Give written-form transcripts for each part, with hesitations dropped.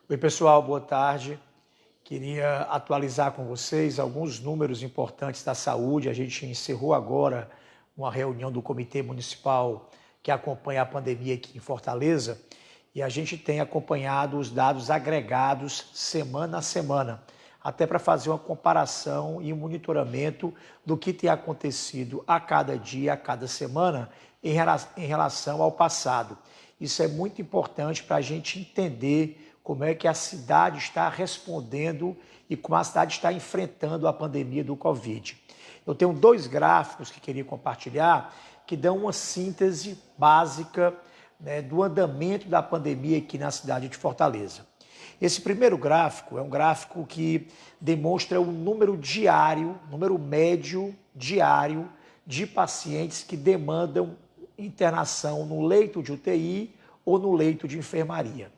Oi, pessoal, boa tarde. Queria atualizar com vocês alguns números importantes da saúde. A gente encerrou agora uma reunião do Comitê Municipal que acompanha a pandemia aqui em Fortaleza e a gente tem acompanhado os dados agregados semana a semana, até para fazer uma comparação e um monitoramento do que tem acontecido a cada dia, a cada semana, em relação ao passado. Isso é muito importante para a gente entender como é que a cidade está respondendo e como a cidade está enfrentando a pandemia do Covid. Eu tenho dois gráficos que queria compartilhar que dão uma síntese básica, do andamento da pandemia aqui na cidade de Fortaleza. Esse primeiro gráfico é um gráfico que demonstra o número diário, número médio diário de pacientes que demandam internação no leito de UTI ou no leito de enfermaria.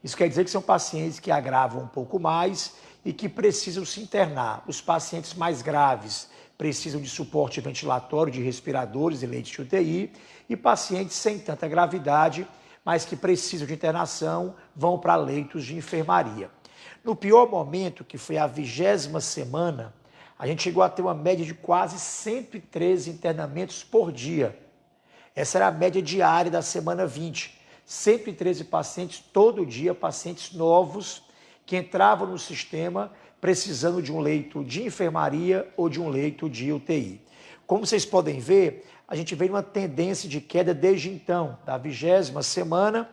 Isso quer dizer que são pacientes que agravam um pouco mais e que precisam se internar. Os pacientes mais graves precisam de suporte ventilatório, de respiradores e leitos de UTI, e pacientes sem tanta gravidade, mas que precisam de internação, vão para leitos de enfermaria. No pior momento, que foi a 20ª semana, a gente chegou a ter uma média de quase 113 internamentos por dia. Essa era a média diária da semana 20. 113 pacientes todo dia, pacientes novos que entravam no sistema precisando de um leito de enfermaria ou de um leito de UTI. Como vocês podem ver, a gente vem numa tendência de queda desde então, da 20ª semana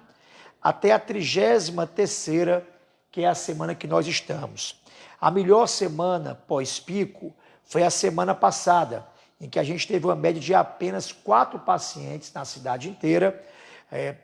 até a 33ª, que é a semana que nós estamos. A melhor semana pós-pico foi a semana passada, em que a gente teve uma média de apenas 4 pacientes na cidade inteira,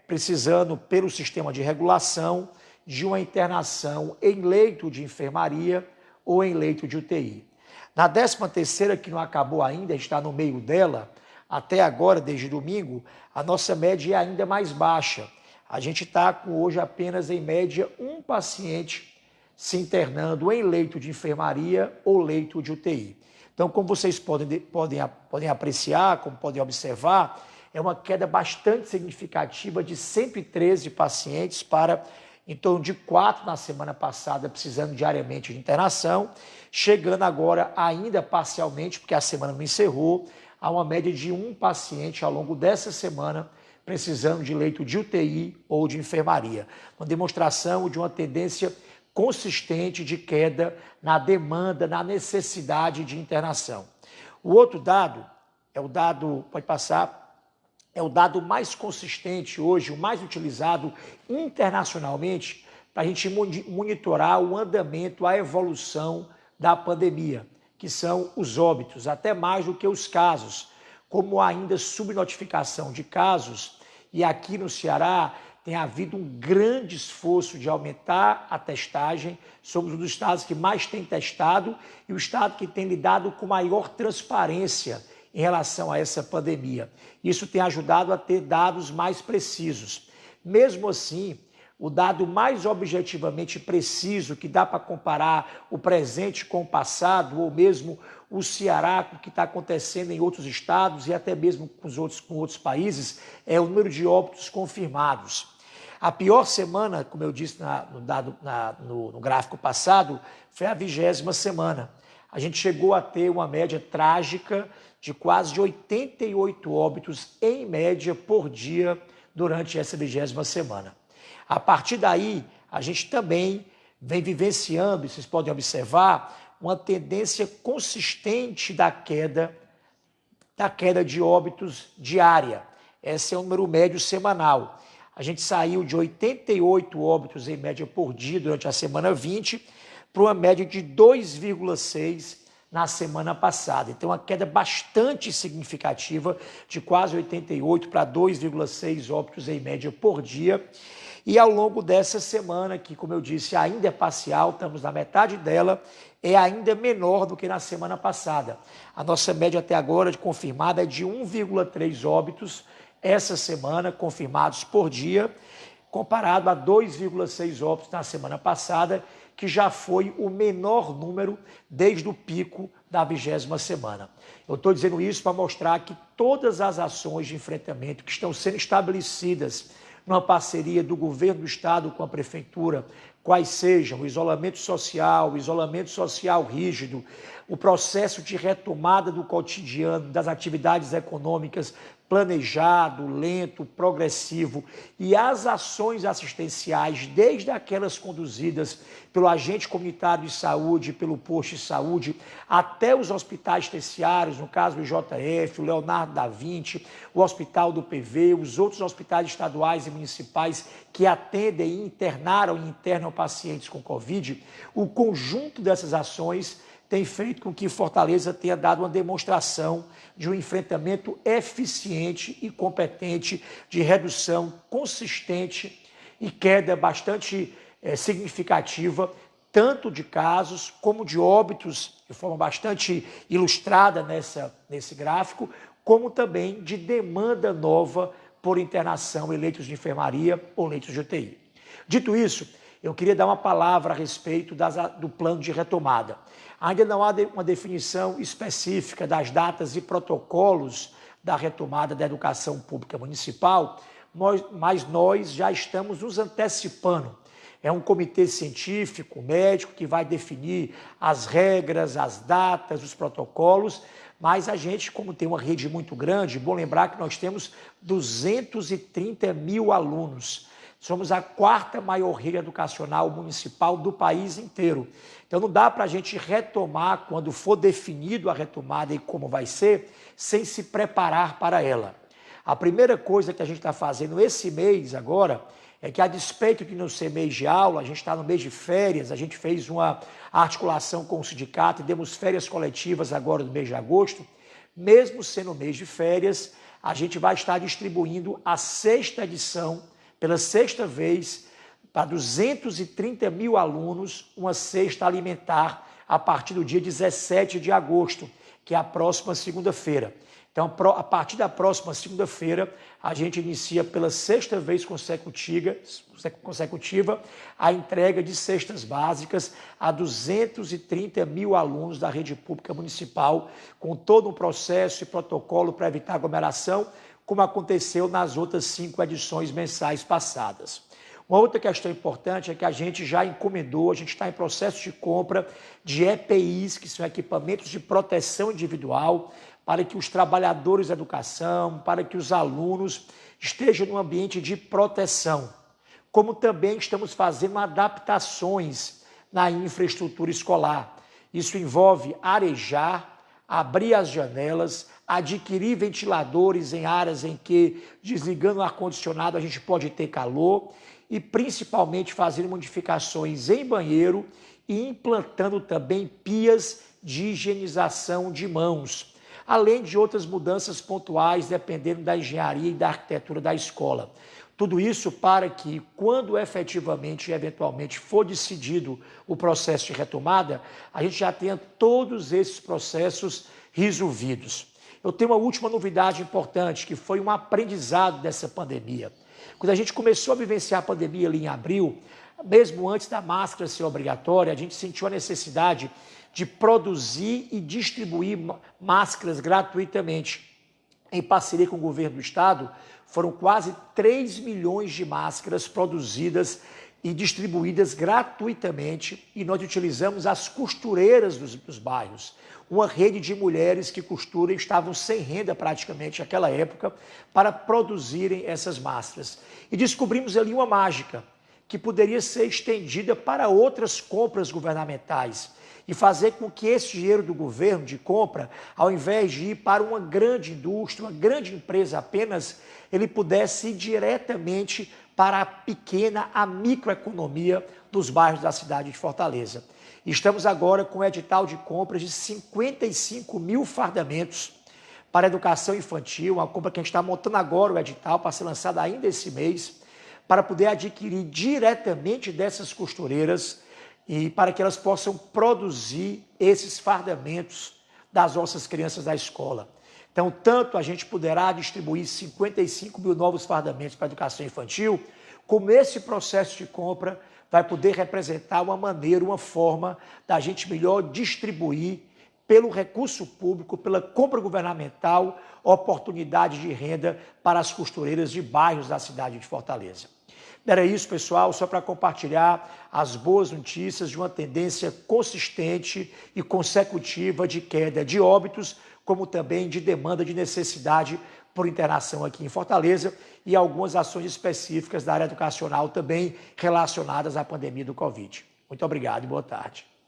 precisando, pelo sistema de regulação, de uma internação em leito de enfermaria ou em leito de UTI. Na 13ª, que não acabou ainda, está no meio dela, até agora, desde domingo, a nossa média é ainda mais baixa. A gente está com hoje apenas, em média, um paciente se internando em leito de enfermaria ou leito de UTI. Então, como vocês podem apreciar, como podem observar, é uma queda bastante significativa de 113 pacientes para em torno de 4 na semana passada, precisando diariamente de internação, chegando agora ainda parcialmente, porque a semana não encerrou, a uma média de um paciente ao longo dessa semana, precisando de leito de UTI ou de enfermaria. Uma demonstração de uma tendência consistente de queda na demanda, na necessidade de internação. O outro dado é o dado, pode passar, é o dado mais consistente hoje, o mais utilizado internacionalmente para a gente monitorar o andamento, a evolução da pandemia, que são os óbitos, até mais do que os casos. Como há ainda subnotificação de casos, e aqui no Ceará tem havido um grande esforço de aumentar a testagem, somos um dos estados que mais tem testado e o estado que tem lidado com maior transparência em relação a essa pandemia. Isso tem ajudado a ter dados mais precisos. Mesmo assim, o dado mais objetivamente preciso, que dá para comparar o presente com o passado, ou mesmo o Ceará com o que está acontecendo em outros estados e até mesmo com outros países, é o número de óbitos confirmados. A pior semana, como eu disse no gráfico passado, foi a 20ª semana. A gente chegou a ter uma média trágica de quase 88 óbitos em média por dia durante essa 20ª semana. A partir daí, a gente também vem vivenciando, vocês podem observar, uma tendência consistente da queda de óbitos diária. Esse é o número médio semanal. A gente saiu de 88 óbitos em média por dia durante a semana 20 para uma média de 2,6 na semana passada. Então, uma queda bastante significativa de quase 88 para 2,6 óbitos em média por dia. E ao longo dessa semana, que, como eu disse, ainda é parcial, estamos na metade dela, é ainda menor do que na semana passada. A nossa média até agora de confirmada é de 1,3 óbitos essa semana, confirmados por dia, comparado a 2,6 óbitos na semana passada, que já foi o menor número desde o pico da 20ª semana. Eu estou dizendo isso para mostrar que todas as ações de enfrentamento que estão sendo estabelecidas numa parceria do governo do estado com a prefeitura, quais sejam o isolamento social rígido, o processo de retomada do cotidiano, das atividades econômicas, planejado, lento, progressivo, e as ações assistenciais, desde aquelas conduzidas pelo agente comunitário de saúde, pelo posto de saúde, até os hospitais terciários, no caso do IJF, o Leonardo da Vinci, o Hospital do PV, os outros hospitais estaduais e municipais que atendem e internaram e internam pacientes com Covid, o conjunto dessas ações tem feito com que Fortaleza tenha dado uma demonstração de um enfrentamento eficiente e competente, de redução consistente e queda bastante significativa, tanto de casos como de óbitos, de forma bastante ilustrada nesse gráfico, como também de demanda nova por internação em leitos de enfermaria ou leitos de UTI. Dito isso, eu queria dar uma palavra a respeito do plano de retomada. Ainda não há uma definição específica das datas e protocolos da retomada da educação pública municipal, mas nós já estamos nos antecipando. É um comitê científico, médico, que vai definir as regras, as datas, os protocolos, mas a gente, como tem uma rede muito grande, é bom lembrar que nós temos 230 mil alunos. Somos a 4ª maior rede educacional municipal do país inteiro. Então não dá para a gente retomar, quando for definido a retomada e como vai ser, sem se preparar para ela. A primeira coisa que a gente está fazendo esse mês agora é que, a despeito de não ser mês de aula, a gente está no mês de férias, a gente fez uma articulação com o sindicato e demos férias coletivas agora no mês de agosto. Mesmo sendo mês de férias, a gente vai estar distribuindo a 6ª edição, pela 6ª vez, para 230 mil alunos, uma cesta alimentar a partir do dia 17 de agosto, que é a próxima segunda-feira. Então, a partir da próxima segunda-feira, a gente inicia pela 6ª vez consecutiva a entrega de cestas básicas a 230 mil alunos da rede pública municipal, com todo um processo e protocolo para evitar aglomeração, como aconteceu nas outras 5 edições mensais passadas. Uma outra questão importante é que a gente já encomendou, a gente está em processo de compra de EPIs, que são equipamentos de proteção individual, para que os trabalhadores da educação, para que os alunos estejam num ambiente de proteção. Como também estamos fazendo adaptações na infraestrutura escolar. Isso envolve arejar, abrir as janelas, adquirir ventiladores em áreas em que, desligando o ar-condicionado, a gente pode ter calor, e principalmente fazer modificações em banheiro e implantando também pias de higienização de mãos, além de outras mudanças pontuais dependendo da engenharia e da arquitetura da escola. Tudo isso para que, quando efetivamente e eventualmente for decidido o processo de retomada, a gente já tenha todos esses processos resolvidos. Eu tenho uma última novidade importante, que foi um aprendizado dessa pandemia. Quando a gente começou a vivenciar a pandemia ali em abril, mesmo antes da máscara ser obrigatória, a gente sentiu a necessidade de produzir e distribuir máscaras gratuitamente. Em parceria com o governo do estado, foram quase 3 milhões de máscaras produzidas e distribuídas gratuitamente, e nós utilizamos as costureiras dos bairros, uma rede de mulheres que costuram e estavam sem renda praticamente naquela época para produzirem essas máscaras. E descobrimos ali uma mágica que poderia ser estendida para outras compras governamentais e fazer com que esse dinheiro do governo de compra, ao invés de ir para uma grande indústria, uma grande empresa apenas, ele pudesse ir diretamente para a pequena, a microeconomia dos bairros da cidade de Fortaleza. Estamos agora com o edital de compras de 55 mil fardamentos para a educação infantil, uma compra que a gente está montando agora o edital para ser lançado ainda esse mês, para poder adquirir diretamente dessas costureiras e para que elas possam produzir esses fardamentos das nossas crianças da escola. Então, tanto a gente poderá distribuir 55 mil novos fardamentos para a educação infantil, como esse processo de compra vai poder representar uma maneira, uma forma da gente melhor distribuir pelo recurso público, pela compra governamental, oportunidade de renda para as costureiras de bairros da cidade de Fortaleza. Era isso, pessoal, só para compartilhar as boas notícias de uma tendência consistente e consecutiva de queda de óbitos, como também de demanda de necessidade por internação aqui em Fortaleza e algumas ações específicas da área educacional também relacionadas à pandemia do Covid. Muito obrigado e boa tarde.